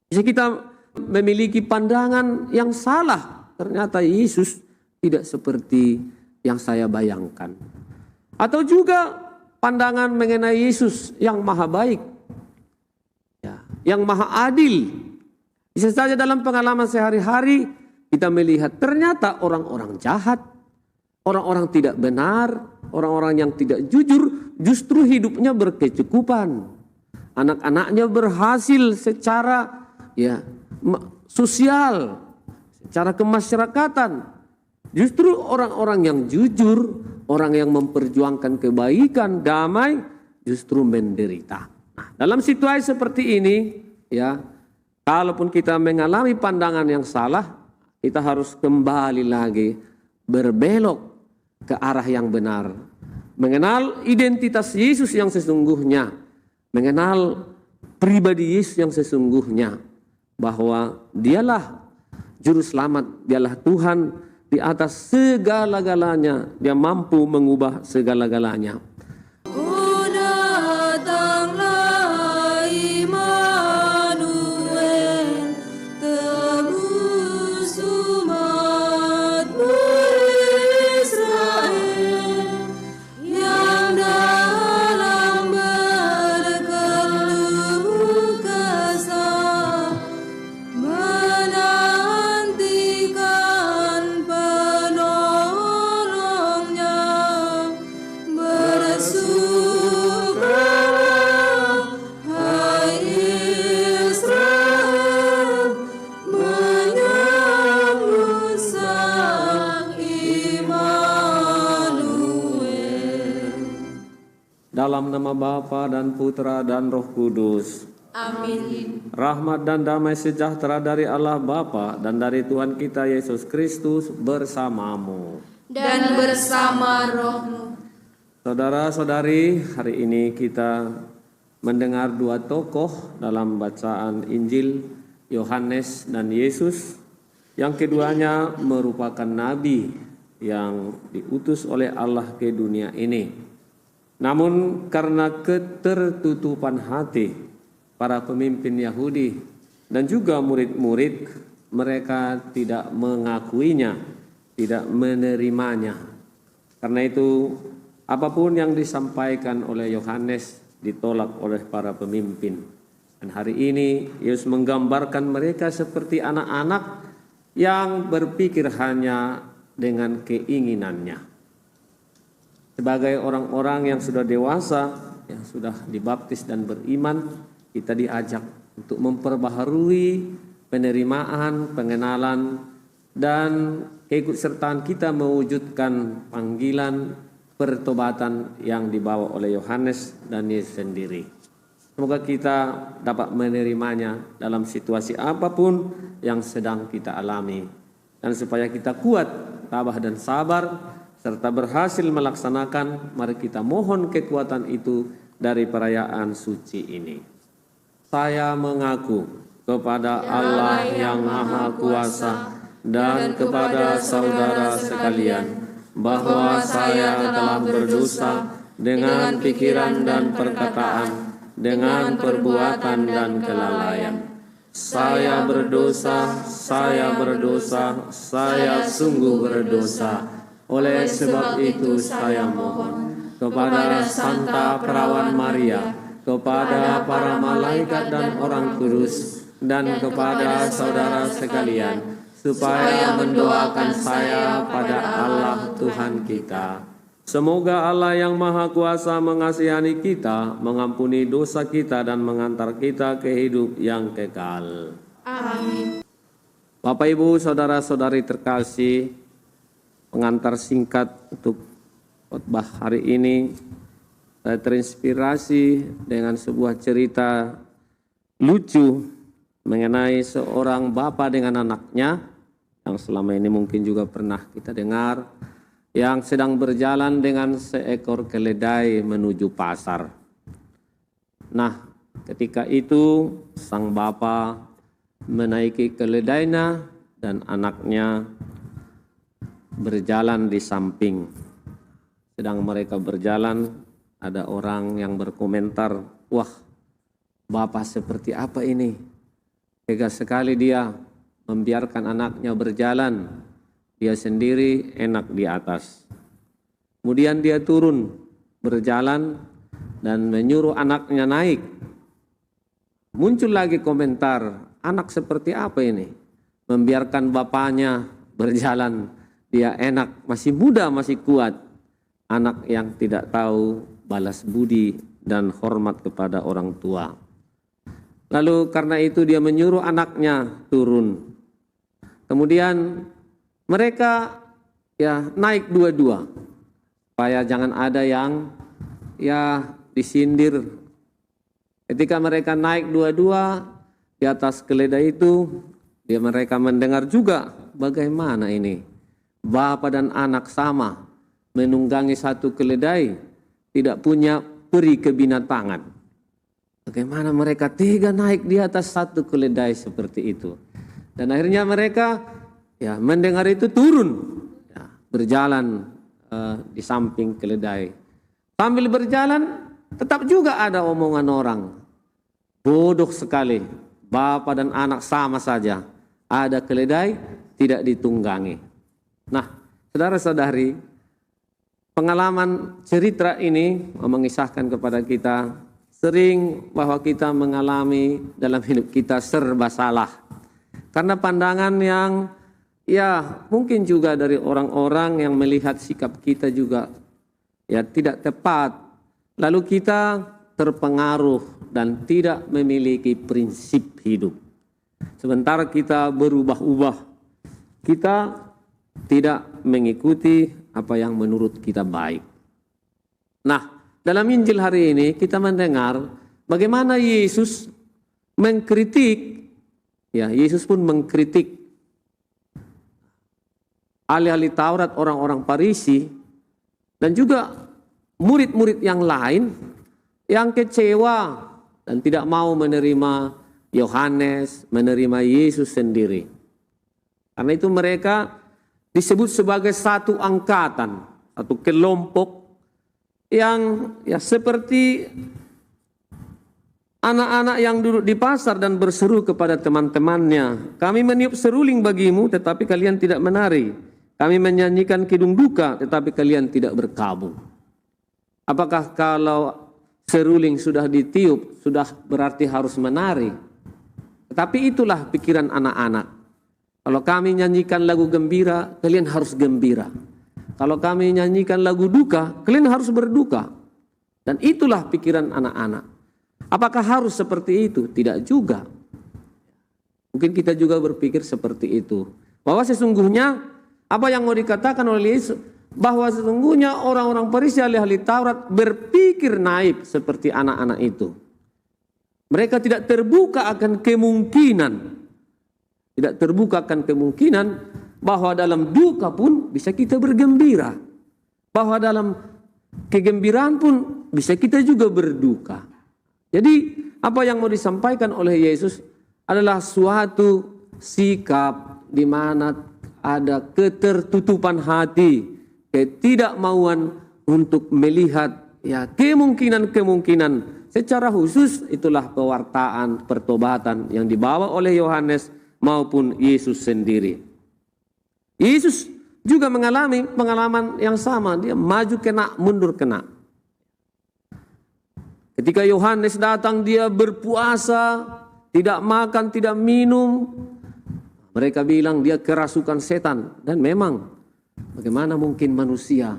Bisa kita memiliki pandangan yang salah. Ternyata Yesus tidak seperti yang saya bayangkan. Atau juga pandangan mengenai Yesus yang maha baik, ya, yang maha adil. Bisa saja dalam pengalaman sehari-hari kita melihat ternyata orang-orang jahat, orang-orang tidak benar, orang-orang yang tidak jujur justru hidupnya berkecukupan. Anak-anaknya berhasil secara sosial, secara kemasyarakatan. Justru orang-orang yang jujur, orang yang memperjuangkan kebaikan, damai, justru menderita. Nah, dalam situasi seperti ini, ya, kalaupun kita mengalami pandangan yang salah, kita harus kembali lagi berbelok ke arah yang benar. Mengenal identitas Yesus yang sesungguhnya, mengenal pribadi Yesus yang sesungguhnya, bahwa dialah juru selamat, dialah Tuhan di atas segala-galanya, dia mampu mengubah segala-galanya. Dalam nama Bapa dan Putra dan Roh Kudus. Amin. Rahmat dan damai sejahtera dari Allah Bapa dan dari Tuhan kita Yesus Kristus bersamamu. Dan bersama rohmu. Saudara-saudari, hari ini kita mendengar dua tokoh dalam bacaan Injil, Yohanes dan Yesus. Yang keduanya merupakan nabi yang diutus oleh Allah ke dunia ini. Namun karena ketertutupan hati para pemimpin Yahudi dan juga murid-murid, mereka tidak mengakuinya, tidak menerimanya. Karena itu apapun yang disampaikan oleh Yohanes ditolak oleh para pemimpin. Dan hari ini Yesus menggambarkan mereka seperti anak-anak yang berpikir hanya dengan keinginannya. Sebagai orang-orang yang sudah dewasa, yang sudah dibaptis dan beriman, kita diajak untuk memperbaharui penerimaan, pengenalan, dan keikutsertaan kita mewujudkan panggilan pertobatan yang dibawa oleh Yohanes dan Yesus sendiri. Semoga kita dapat menerimanya dalam situasi apapun yang sedang kita alami. Dan supaya kita kuat, tabah dan sabar, serta berhasil melaksanakan, mari kita mohon kekuatan itu dari perayaan suci ini. Saya mengaku kepada Allah yang Maha Kuasa dan kepada saudara sekalian bahwa saya telah berdosa dengan pikiran dan perkataan, dengan perbuatan dan kelalaian. Saya berdosa, saya sungguh berdosa. Oleh sebab itu saya mohon kepada Santa Perawan Maria, kepada para malaikat dan orang kudus, dan kepada saudara sekalian, supaya mendoakan saya pada Allah Tuhan kita. Semoga Allah yang Maha Kuasa mengasihani kita, mengampuni dosa kita, dan mengantar kita ke hidup yang kekal. Amin. Bapak, Ibu, saudara-saudari terkasih, pengantar singkat untuk khotbah hari ini, saya terinspirasi dengan sebuah cerita lucu mengenai seorang bapak dengan anaknya yang selama ini mungkin juga pernah kita dengar, yang sedang berjalan dengan seekor keledai menuju pasar. Nah, ketika itu sang bapak menaiki keledainya dan anaknya berjalan di samping. Sedang mereka berjalan, ada orang yang berkomentar, "Wah, Bapak seperti apa ini? tega sekali dia membiarkan anaknya berjalan, dia sendiri enak di atas. Kemudian dia turun berjalan dan menyuruh anaknya naik. Muncul lagi komentar, anak seperti apa ini? Membiarkan bapaknya berjalan, dia enak, masih muda, masih kuat. Anak yang tidak tahu balas budi dan hormat kepada orang tua. Lalu karena itu dia menyuruh anaknya turun. Kemudian mereka naik dua-dua, supaya jangan ada yang disindir. Ketika mereka naik dua-dua di atas keledai itu, mereka mendengar juga bagaimana ini bapa dan anak sama menunggangi satu keledai, tidak punya peri kebinatangan. Bagaimana mereka tega naik di atas satu keledai seperti itu. Dan akhirnya mereka mendengar itu turun, berjalan di samping keledai. Sambil berjalan tetap juga ada omongan orang. Bodoh sekali, bapak dan anak sama saja. Ada keledai tidak ditunggangi. Nah, saudara-saudari, pengalaman cerita ini mengisahkan kepada kita sering bahwa kita mengalami dalam hidup kita serba salah. Karena pandangan yang mungkin juga dari orang-orang yang melihat sikap kita juga tidak tepat. Lalu kita terpengaruh dan tidak memiliki prinsip hidup. Sementara kita berubah-ubah, kita tidak mengikuti apa yang menurut kita baik. Nah, dalam Injil hari ini kita mendengar bagaimana Yesus mengkritik, Yesus pun mengkritik ahli-ahli Taurat, orang-orang Farisi, dan juga murid-murid yang lain yang kecewa dan tidak mau menerima Yohanes, menerima Yesus sendiri. Karena itu mereka disebut sebagai satu angkatan, satu kelompok yang seperti anak-anak yang duduk di pasar dan berseru kepada teman-temannya, kami meniup seruling bagimu tetapi kalian tidak menari. Kami menyanyikan kidung duka tetapi kalian tidak berkabung. Apakah kalau seruling sudah ditiup sudah berarti harus menari? Tetapi itulah pikiran anak-anak. Kalau kami nyanyikan lagu gembira, kalian harus gembira. Kalau kami nyanyikan lagu duka, kalian harus berduka. Dan itulah pikiran anak-anak. Apakah harus seperti itu? Tidak juga. Mungkin kita juga berpikir seperti itu. Bahwa sesungguhnya apa yang mau dikatakan oleh Yesus, bahwa sesungguhnya orang-orang Farisi, ahli-ahli Taurat berpikir naif seperti anak-anak itu. Mereka tidak terbuka akan kemungkinan. Tidak terbuka akan kemungkinan bahwa dalam duka pun bisa kita bergembira. Bahwa dalam kegembiraan pun bisa kita juga berduka. Jadi apa yang mau disampaikan oleh Yesus adalah suatu sikap di mana ada ketertutupan hati, ketidakmauan untuk melihat kemungkinan-kemungkinan. Secara khusus itulah pewartaan pertobatan yang dibawa oleh Yohanes maupun Yesus sendiri. Yesus juga mengalami pengalaman yang sama, dia maju kena, mundur kena. Ketika Yohanes datang dia berpuasa, tidak makan, tidak minum. Mereka bilang dia kerasukan setan. Dan memang bagaimana mungkin manusia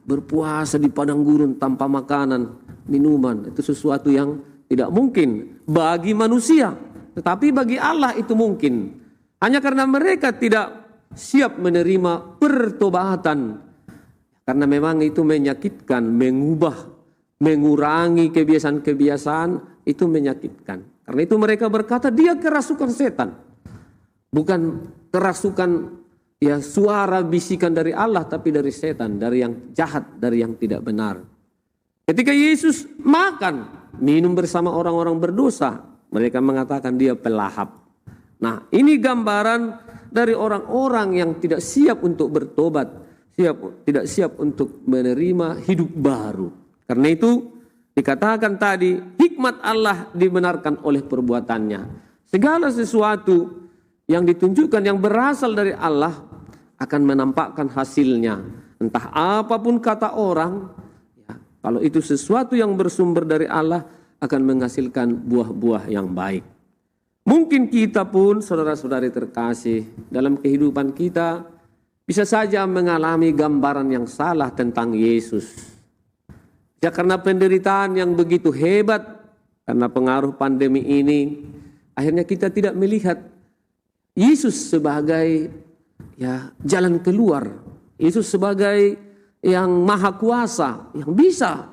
berpuasa di padang gurun tanpa makanan, minuman. Itu sesuatu yang tidak mungkin bagi manusia. Tetapi bagi Allah itu mungkin. Hanya karena mereka tidak siap menerima pertobatan. Karena memang itu menyakitkan, mengubah, mengurangi kebiasaan-kebiasaan, itu menyakitkan. Karena itu mereka berkata dia kerasukan setan. Bukan kerasukan suara bisikan dari Allah, tapi dari setan, dari yang jahat, dari yang tidak benar. Ketika Yesus makan, minum bersama orang-orang berdosa, mereka mengatakan dia pelahap. Nah, ini gambaran dari orang-orang yang tidak siap untuk bertobat, tidak siap untuk menerima hidup baru. Karena itu dikatakan tadi, hikmat Allah dibenarkan oleh perbuatannya. segala sesuatu yang ditunjukkan yang berasal dari Allah akan menampakkan hasilnya. Entah apapun kata orang, ya, kalau itu sesuatu yang bersumber dari Allah akan menghasilkan buah-buah yang baik. Mungkin kita pun, saudara-saudari terkasih, dalam kehidupan kita bisa saja mengalami gambaran yang salah tentang Yesus. Ya, karena penderitaan yang begitu hebat, karena pengaruh pandemi ini, akhirnya kita tidak melihat Yesus sebagai ya jalan keluar. Yesus sebagai yang maha kuasa, yang bisa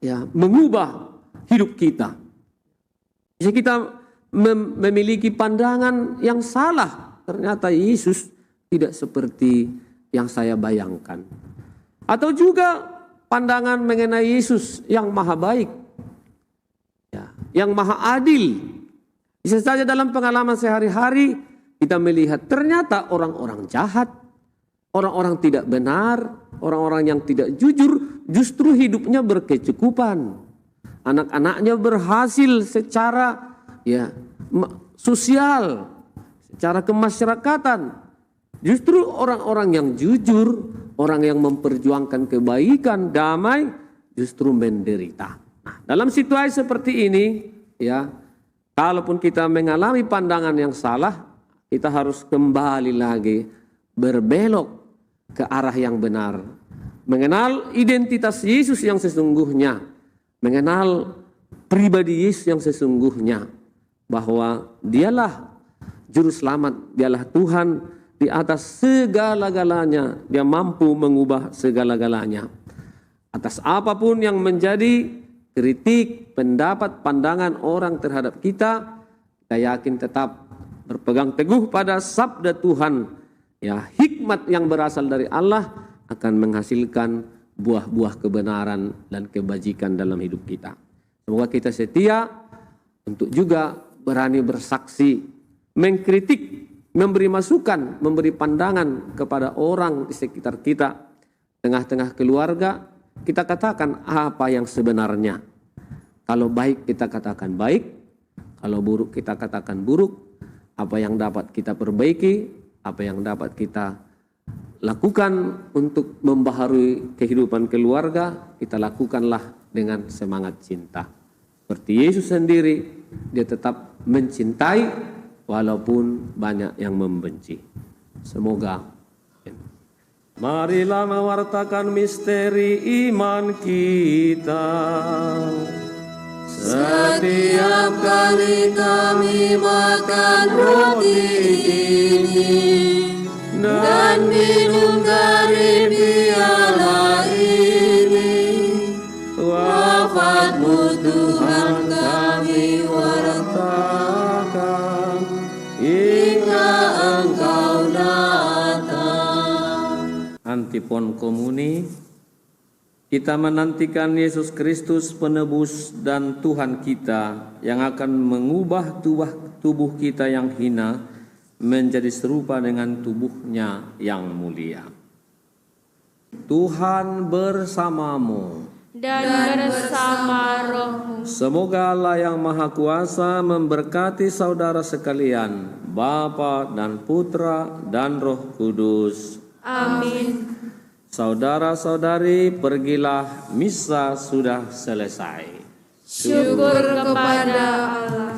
ya mengubah hidup kita. Bisa kita memiliki pandangan yang salah. Ternyata Yesus tidak seperti yang saya bayangkan. Atau juga pandangan mengenai Yesus yang maha baik, ya, yang maha adil. Bisa saja dalam pengalaman sehari-hari kita melihat ternyata orang-orang jahat, orang-orang tidak benar, orang-orang yang tidak jujur justru hidupnya berkecukupan. Anak-anaknya berhasil secara ya sosial, secara kemasyarakatan. Justru orang-orang yang jujur, orang yang memperjuangkan kebaikan, damai, justru menderita. Nah, dalam situasi seperti ini, ya, kalaupun kita mengalami pandangan yang salah, kita harus kembali lagi berbelok ke arah yang benar. Mengenal identitas Yesus yang sesungguhnya, mengenal pribadi Yesus yang sesungguhnya, bahwa dialah juru selamat, dialah Tuhan di atas segala-galanya. Dia mampu mengubah segala-galanya. Atas apapun yang menjadi kritik, pendapat, pandangan orang terhadap kita, kita yakin tetap berpegang teguh pada sabda Tuhan. Ya, hikmat yang berasal dari Allah akan menghasilkan buah-buah kebenaran dan kebajikan dalam hidup kita. Semoga kita setia untuk juga berani bersaksi, mengkritik, memberi masukan, memberi pandangan kepada orang di sekitar kita. Tengah-tengah keluarga, kita katakan apa yang sebenarnya. Kalau baik kita katakan baik, kalau buruk kita katakan buruk. Apa yang dapat kita perbaiki, apa yang dapat kita lakukan untuk membaharui kehidupan keluarga, kita lakukanlah dengan semangat cinta. Seperti Yesus sendiri, dia tetap mencintai walaupun banyak yang membenci. Semoga. Marilah mewartakan misteri iman kita. Setiap kali kami makan roti ini dan minum dari piala ini, wafat-Mu Tuhan kami wartakan hingga Engkau datang. Antifon komuni. Kita menantikan Yesus Kristus penebus dan Tuhan kita yang akan mengubah tubuh kita yang hina menjadi serupa dengan tubuhnya yang mulia. Tuhan bersamamu. Dan bersama rohmu. Semoga Allah yang Maha Kuasa memberkati saudara sekalian, Bapa dan Putra dan Roh Kudus. Amin. Saudara-saudari, pergilah, misa sudah selesai. Syukur kepada Allah.